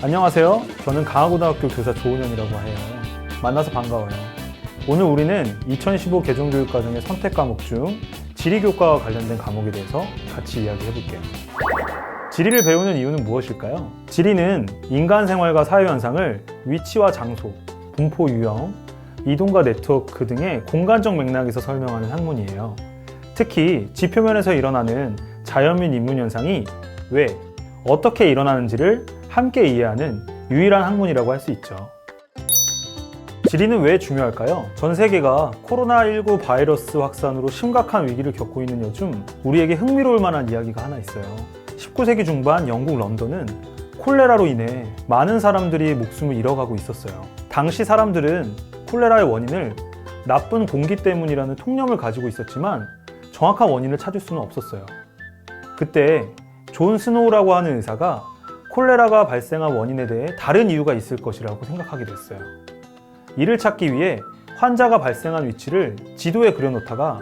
안녕하세요. 저는 강화고등학교 교사 조은현이라고 해요. 만나서 반가워요. 오늘 우리는 2015 개정교육과정의 선택 과목 중 지리교과와 관련된 과목에 대해서 같이 이야기해 볼게요. 지리를 배우는 이유는 무엇일까요? 지리는 인간 생활과 사회 현상을 위치와 장소, 분포 유형, 이동과 네트워크 등의 공간적 맥락에서 설명하는 학문이에요. 특히 지표면에서 일어나는 자연 및 인문 현상이 왜, 어떻게 일어나는지를 함께 이해하는 유일한 학문이라고 할 수 있죠. 지리는 왜 중요할까요? 전 세계가 코로나19 바이러스 확산으로 심각한 위기를 겪고 있는 요즘 우리에게 흥미로울 만한 이야기가 하나 있어요. 19세기 중반 영국 런던은 콜레라로 인해 많은 사람들이 목숨을 잃어가고 있었어요. 당시 사람들은 콜레라의 원인을 나쁜 공기 때문이라는 통념을 가지고 있었지만 정확한 원인을 찾을 수는 없었어요. 그때 존 스노우라고 하는 의사가 콜레라가 발생한 원인에 대해 다른 이유가 있을 것이라고 생각하게 됐어요. 이를 찾기 위해 환자가 발생한 위치를 지도에 그려놓다가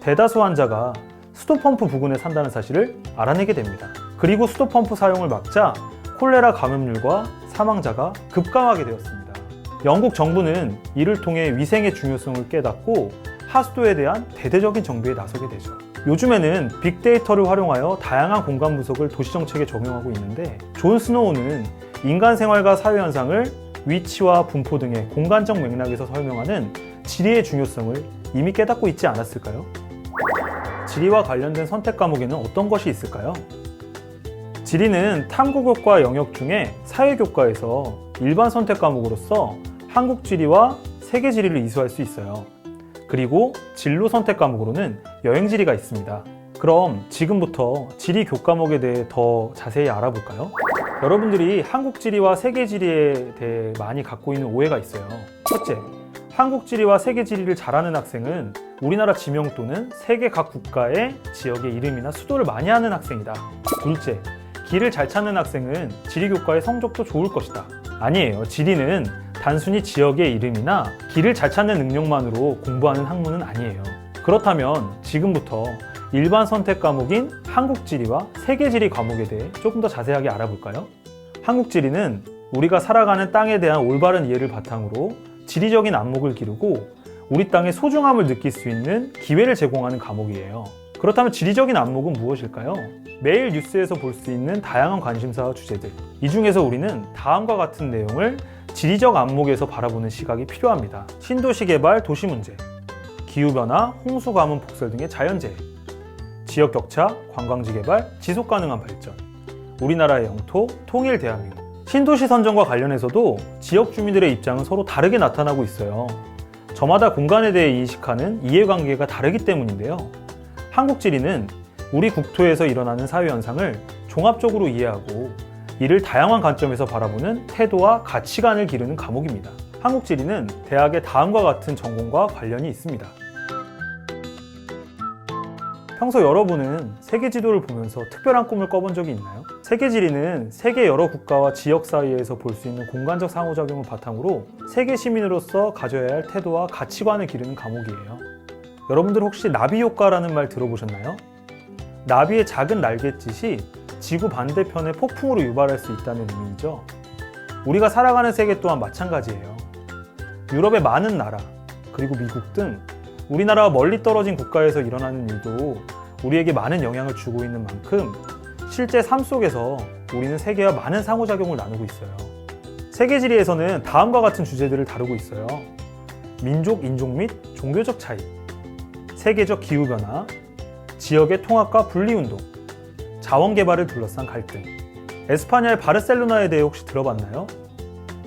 대다수 환자가 수도펌프 부근에 산다는 사실을 알아내게 됩니다. 그리고 수도펌프 사용을 막자 콜레라 감염률과 사망자가 급감하게 되었습니다. 영국 정부는 이를 통해 위생의 중요성을 깨닫고 하수도에 대한 대대적인 정비에 나서게 되죠. 요즘에는 빅데이터를 활용하여 다양한 공간 분석을 도시정책에 적용하고 있는데 존 스노우는 인간 생활과 사회 현상을 위치와 분포 등의 공간적 맥락에서 설명하는 지리의 중요성을 이미 깨닫고 있지 않았을까요? 지리와 관련된 선택 과목에는 어떤 것이 있을까요? 지리는 탐구교과 영역 중에 사회교과에서 일반 선택 과목으로서 한국지리와 세계지리를 이수할 수 있어요. 그리고 진로 선택 과목으로는 여행지리가 있습니다. 그럼 지금부터 지리 교과목에 대해 더 자세히 알아볼까요? 여러분들이 한국지리와 세계지리에 대해 많이 갖고 있는 오해가 있어요. 첫째, 한국지리와 세계지리를 잘하는 학생은 우리나라 지명 또는 세계 각 국가의 지역의 이름이나 수도를 많이 아는 학생이다. 둘째, 길을 잘 찾는 학생은 지리교과의 성적도 좋을 것이다. 아니에요. 지리는 단순히 지역의 이름이나 길을 잘 찾는 능력만으로 공부하는 학문은 아니에요. 그렇다면 지금부터 일반 선택 과목인 한국지리와 세계지리 과목에 대해 조금 더 자세하게 알아볼까요? 한국지리는 우리가 살아가는 땅에 대한 올바른 이해를 바탕으로 지리적인 안목을 기르고 우리 땅의 소중함을 느낄 수 있는 기회를 제공하는 과목이에요. 그렇다면 지리적인 안목은 무엇일까요? 매일 뉴스에서 볼 수 있는 다양한 관심사와 주제들. 이 중에서 우리는 다음과 같은 내용을 지리적 안목에서 바라보는 시각이 필요합니다. 신도시 개발, 도시 문제, 기후변화, 홍수 가뭄 폭설 등의 자연재해, 지역 격차, 관광지 개발, 지속 가능한 발전, 우리나라의 영토, 통일 대한민국. 신도시 선정과 관련해서도 지역 주민들의 입장은 서로 다르게 나타나고 있어요. 저마다 공간에 대해 인식하는 이해관계가 다르기 때문인데요. 한국지리는 우리 국토에서 일어나는 사회현상을 종합적으로 이해하고 이를 다양한 관점에서 바라보는 태도와 가치관을 기르는 과목입니다. 한국지리는 대학의 다음과 같은 전공과 관련이 있습니다. 평소 여러분은 세계지도를 보면서 특별한 꿈을 꿔본 적이 있나요? 세계지리는 세계 여러 국가와 지역 사이에서 볼 수 있는 공간적 상호작용을 바탕으로 세계 시민으로서 가져야 할 태도와 가치관을 기르는 과목이에요. 여러분들 혹시 나비 효과라는 말 들어보셨나요? 나비의 작은 날갯짓이 지구 반대편의 폭풍으로 유발할 수 있다는 의미이죠. 우리가 살아가는 세계 또한 마찬가지예요. 유럽의 많은 나라, 그리고 미국 등 우리나라와 멀리 떨어진 국가에서 일어나는 일도 우리에게 많은 영향을 주고 있는 만큼 실제 삶 속에서 우리는 세계와 많은 상호작용을 나누고 있어요. 세계지리에서는 다음과 같은 주제들을 다루고 있어요. 민족, 인종 및 종교적 차이, 세계적 기후변화, 지역의 통합과 분리운동, 자원개발을 둘러싼 갈등. 에스파냐의 바르셀로나에 대해 혹시 들어봤나요?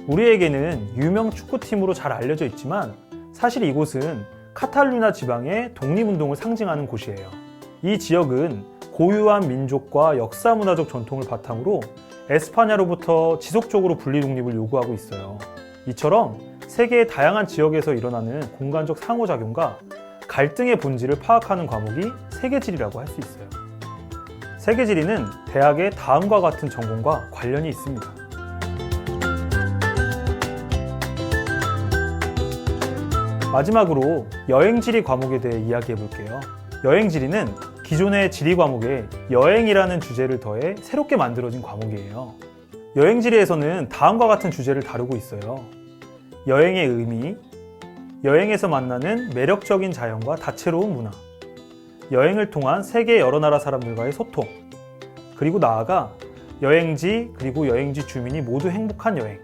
우리에게는 유명 축구팀으로 잘 알려져 있지만 사실 이곳은 카탈루냐 지방의 독립운동을 상징하는 곳이에요. 이 지역은 고유한 민족과 역사 문화적 전통을 바탕으로 에스파냐로부터 지속적으로 분리 독립을 요구하고 있어요. 이처럼 세계의 다양한 지역에서 일어나는 공간적 상호작용과 갈등의 본질을 파악하는 과목이 세계지리라고 할 수 있어요. 세계지리는 대학의 다음과 같은 전공과 관련이 있습니다. 마지막으로 여행지리 과목에 대해 이야기해 볼게요. 여행지리는 기존의 지리 과목에 여행이라는 주제를 더해 새롭게 만들어진 과목이에요. 여행지리에서는 다음과 같은 주제를 다루고 있어요. 여행의 의미, 여행에서 만나는 매력적인 자연과 다채로운 문화, 여행을 통한 세계 여러 나라 사람들과의 소통, 그리고 나아가 여행지 그리고 여행지 주민이 모두 행복한 여행,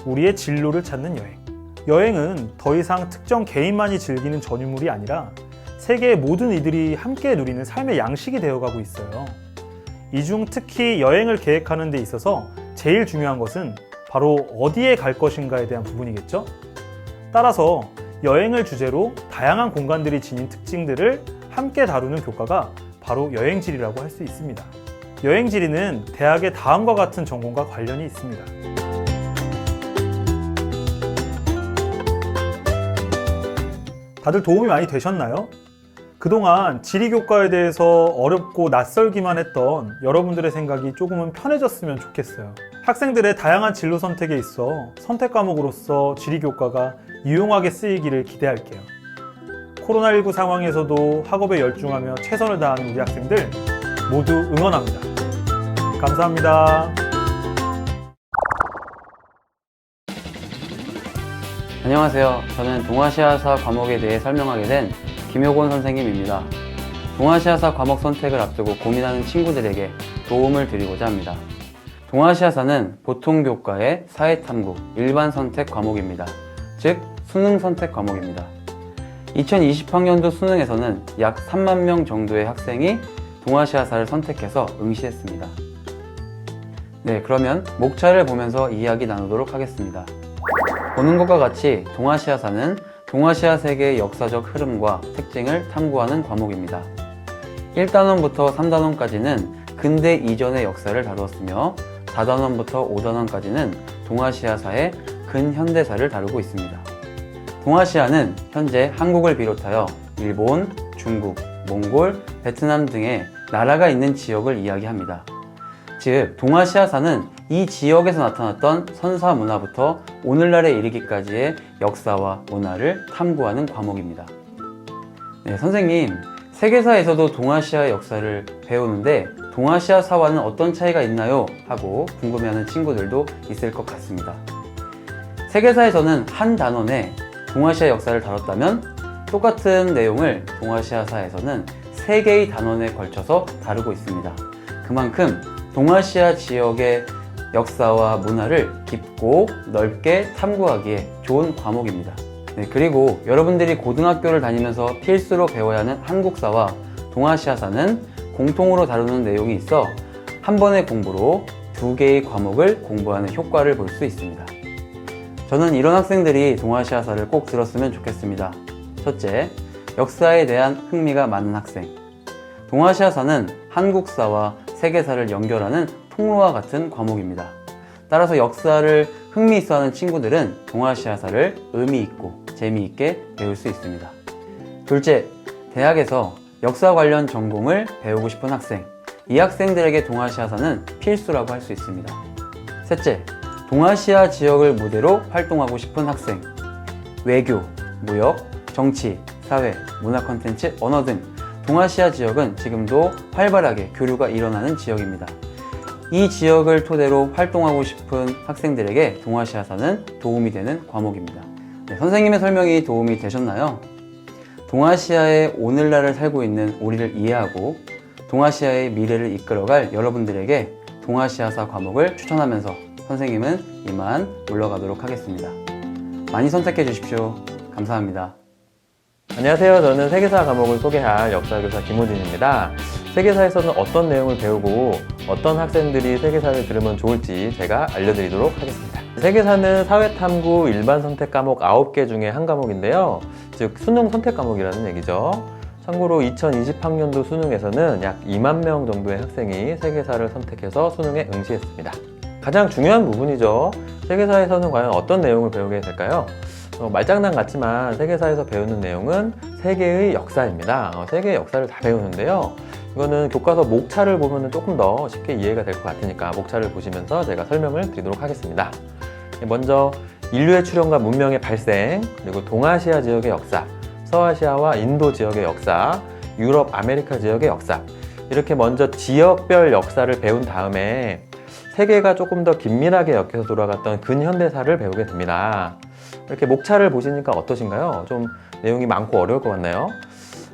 우리의 진로를 찾는 여행. 여행은 더 이상 특정 개인만이 즐기는 전유물이 아니라 세계의 모든 이들이 함께 누리는 삶의 양식이 되어가고 있어요. 이 중 특히 여행을 계획하는 데 있어서 제일 중요한 것은 바로 어디에 갈 것인가에 대한 부분이겠죠? 따라서 여행을 주제로 다양한 공간들이 지닌 특징들을 함께 다루는 교과가 바로 여행지리라고 할 수 있습니다. 여행지리는 대학의 다음과 같은 전공과 관련이 있습니다. 다들 도움이 많이 되셨나요? 그동안 지리교과에 대해서 어렵고 낯설기만 했던 여러분들의 생각이 조금은 편해졌으면 좋겠어요. 학생들의 다양한 진로 선택에 있어 선택 과목으로서 지리교과가 유용하게 쓰이기를 기대할게요. 코로나19 상황에서도 학업에 열중하며 최선을 다하는 우리 학생들 모두 응원합니다. 감사합니다. 안녕하세요. 저는 동아시아사 과목에 대해 설명하게 된 김효곤 선생님입니다. 동아시아사 과목 선택을 앞두고 고민하는 친구들에게 도움을 드리고자 합니다. 동아시아사는 보통 교과의 사회탐구 일반 선택 과목입니다. 즉, 수능 선택 과목입니다. 2020학년도 수능에서는 약 3만 명 정도의 학생이 동아시아사를 선택해서 응시했습니다. 네, 그러면 목차를 보면서 이야기 나누도록 하겠습니다. 보는 것과 같이 동아시아사는 동아시아 세계의 역사적 흐름과 특징을 탐구하는 과목입니다. 1단원부터 3단원까지는 근대 이전의 역사를 다루었으며 4단원부터 5단원까지는 동아시아사의 근현대사를 다루고 있습니다. 동아시아는 현재 한국을 비롯하여 일본, 중국, 몽골, 베트남 등의 나라가 있는 지역을 이야기합니다. 즉, 동아시아사는 이 지역에서 나타났던 선사 문화부터 오늘날에 이르기까지의 역사와 문화를 탐구하는 과목입니다. 네, 선생님, 세계사에서도 동아시아 역사를 배우는데 동아시아사와는 어떤 차이가 있나요? 하고 궁금해하는 친구들도 있을 것 같습니다. 세계사에서는 한 단원에 동아시아 역사를 다뤘다면 똑같은 내용을 동아시아사에서는 3개의 단원에 걸쳐서 다루고 있습니다. 그만큼 동아시아 지역의 역사와 문화를 깊고 넓게 탐구하기에 좋은 과목입니다. 네, 그리고 여러분들이 고등학교를 다니면서 필수로 배워야 하는 한국사와 동아시아사는 공통으로 다루는 내용이 있어 한 번의 공부로 2개의 과목을 공부하는 효과를 볼 수 있습니다. 저는 이런 학생들이 동아시아사를 꼭 들었으면 좋겠습니다. 첫째, 역사에 대한 흥미가 많은 학생. 동아시아사는 한국사와 세계사를 연결하는 통로와 같은 과목입니다. 따라서 역사를 흥미있어하는 친구들은 동아시아사를 의미있고 재미있게 배울 수 있습니다. 둘째, 대학에서 역사 관련 전공을 배우고 싶은 학생. 이 학생들에게 동아시아사는 필수라고 할 수 있습니다. 셋째, 동아시아 지역을 무대로 활동하고 싶은 학생. 외교, 무역, 정치, 사회, 문화 콘텐츠, 언어 등 동아시아 지역은 지금도 활발하게 교류가 일어나는 지역입니다. 이 지역을 토대로 활동하고 싶은 학생들에게 동아시아사는 도움이 되는 과목입니다. 네, 선생님의 설명이 도움이 되셨나요? 동아시아의 오늘날을 살고 있는 우리를 이해하고 동아시아의 미래를 이끌어갈 여러분들에게 동아시아사 과목을 추천하면서 선생님은 이만 물러가도록 하겠습니다. 많이 선택해 주십시오. 감사합니다. 안녕하세요. 저는 세계사 과목을 소개할 역사교사 김호진입니다. 세계사에서는 어떤 내용을 배우고 어떤 학생들이 세계사를 들으면 좋을지 제가 알려드리도록 하겠습니다. 세계사는 사회탐구 일반 선택 과목 9개 중에 한 과목인데요. 즉 수능 선택 과목이라는 얘기죠. 참고로 2020학년도 수능에서는 약 2만 명 정도의 학생이 세계사를 선택해서 수능에 응시했습니다. 가장 중요한 부분이죠. 세계사에서는 과연 어떤 내용을 배우게 될까요? 말장난 같지만 세계사에서 배우는 내용은 세계의 역사입니다. 세계의 역사를 다 배우는데요. 이거는 교과서 목차를 보면 조금 더 쉽게 이해가 될 것 같으니까 목차를 보시면서 제가 설명을 드리도록 하겠습니다. 먼저 인류의 출현과 문명의 발생, 그리고 동아시아 지역의 역사, 서아시아와 인도 지역의 역사, 유럽, 아메리카 지역의 역사, 이렇게 먼저 지역별 역사를 배운 다음에 세계가 조금 더 긴밀하게 엮여서 돌아갔던 근현대사를 배우게 됩니다. 이렇게 목차를 보시니까 어떠신가요? 좀 내용이 많고 어려울 것 같나요?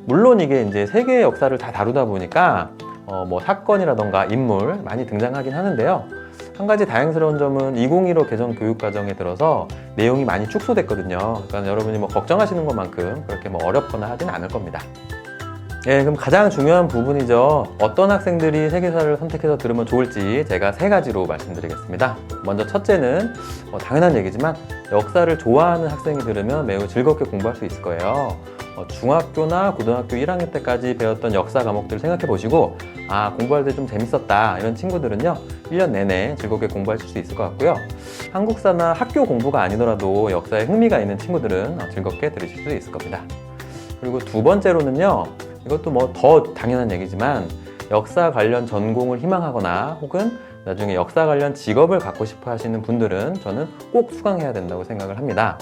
물론 이게 이제 세계의 역사를 다 다루다 보니까 뭐 사건이라던가 인물 많이 등장하긴 하는데요. 한 가지 다행스러운 점은 2015 개정 교육과정에 들어서 내용이 많이 축소됐거든요. 그러니까 여러분이 뭐 걱정하시는 것만큼 그렇게 뭐 어렵거나 하진 않을 겁니다. 예, 그럼 가장 중요한 부분이죠. 어떤 학생들이 세계사를 선택해서 들으면 좋을지 제가 3가지로 말씀드리겠습니다. 먼저 첫째는 당연한 얘기지만 역사를 좋아하는 학생이 들으면 매우 즐겁게 공부할 수 있을 거예요. 중학교나 고등학교 1학년 때까지 배웠던 역사 과목들을 생각해 보시고 공부할 때 좀 재밌었다 이런 친구들은요 1년 내내 즐겁게 공부하실 수 있을 것 같고요. 한국사나 학교 공부가 아니더라도 역사에 흥미가 있는 친구들은 즐겁게 들으실 수 있을 겁니다. 그리고 두 번째로는요, 이것도 뭐 더 당연한 얘기지만 역사 관련 전공을 희망하거나 혹은 나중에 역사 관련 직업을 갖고 싶어 하시는 분들은 저는 꼭 수강해야 된다고 생각을 합니다.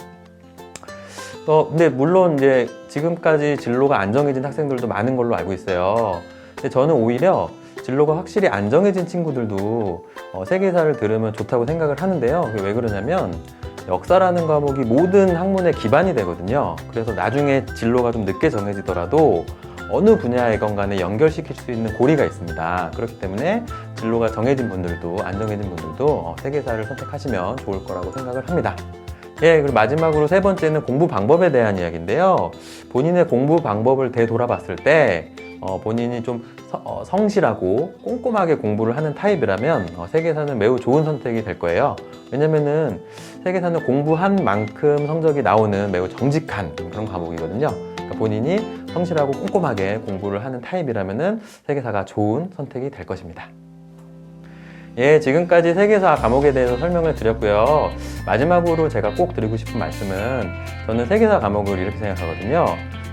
근데 물론 이제 지금까지 진로가 안 정해진 학생들도 많은 걸로 알고 있어요. 근데 저는 오히려 진로가 확실히 안 정해진 친구들도 세계사를 들으면 좋다고 생각을 하는데요. 그게 왜 그러냐면 역사라는 과목이 모든 학문의 기반이 되거든요. 그래서 나중에 진로가 좀 늦게 정해지더라도 어느 분야이건 간에 연결시킬 수 있는 고리가 있습니다. 그렇기 때문에 진로가 정해진 분들도 안 정해진 분들도 세계사를 선택하시면 좋을 거라고 생각을 합니다. 예, 그리고 마지막으로 3번째는 공부 방법에 대한 이야기인데요. 본인의 공부 방법을 되돌아봤을 때 본인이 좀 성실하고 꼼꼼하게 공부를 하는 타입이라면 세계사는 매우 좋은 선택이 될 거예요. 왜냐면은 세계사는 공부한 만큼 성적이 나오는 매우 정직한 그런 과목이거든요. 그러니까 본인이 성실하고 꼼꼼하게 공부를 하는 타입이라면은 세계사가 좋은 선택이 될 것입니다. 예, 지금까지 세계사 과목에 대해서 설명을 드렸고요. 마지막으로 제가 꼭 드리고 싶은 말씀은 저는 세계사 과목을 이렇게 생각하거든요.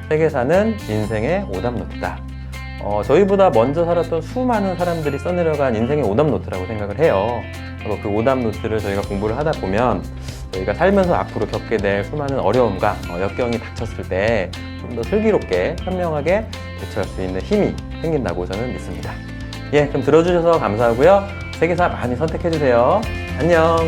세계사는 인생의 오답노트다. 저희보다 먼저 살았던 수많은 사람들이 써내려간 인생의 오답노트라고 생각을 해요. 그리고 그 오답노트를 저희가 공부를 하다 보면 저희가 살면서 앞으로 겪게 될 수많은 어려움과 역경이 닥쳤을 때 좀 더 슬기롭게 현명하게 대처할 수 있는 힘이 생긴다고 저는 믿습니다. 예, 그럼 들어주셔서 감사하고요. 세계사 많이 선택해주세요. 안녕.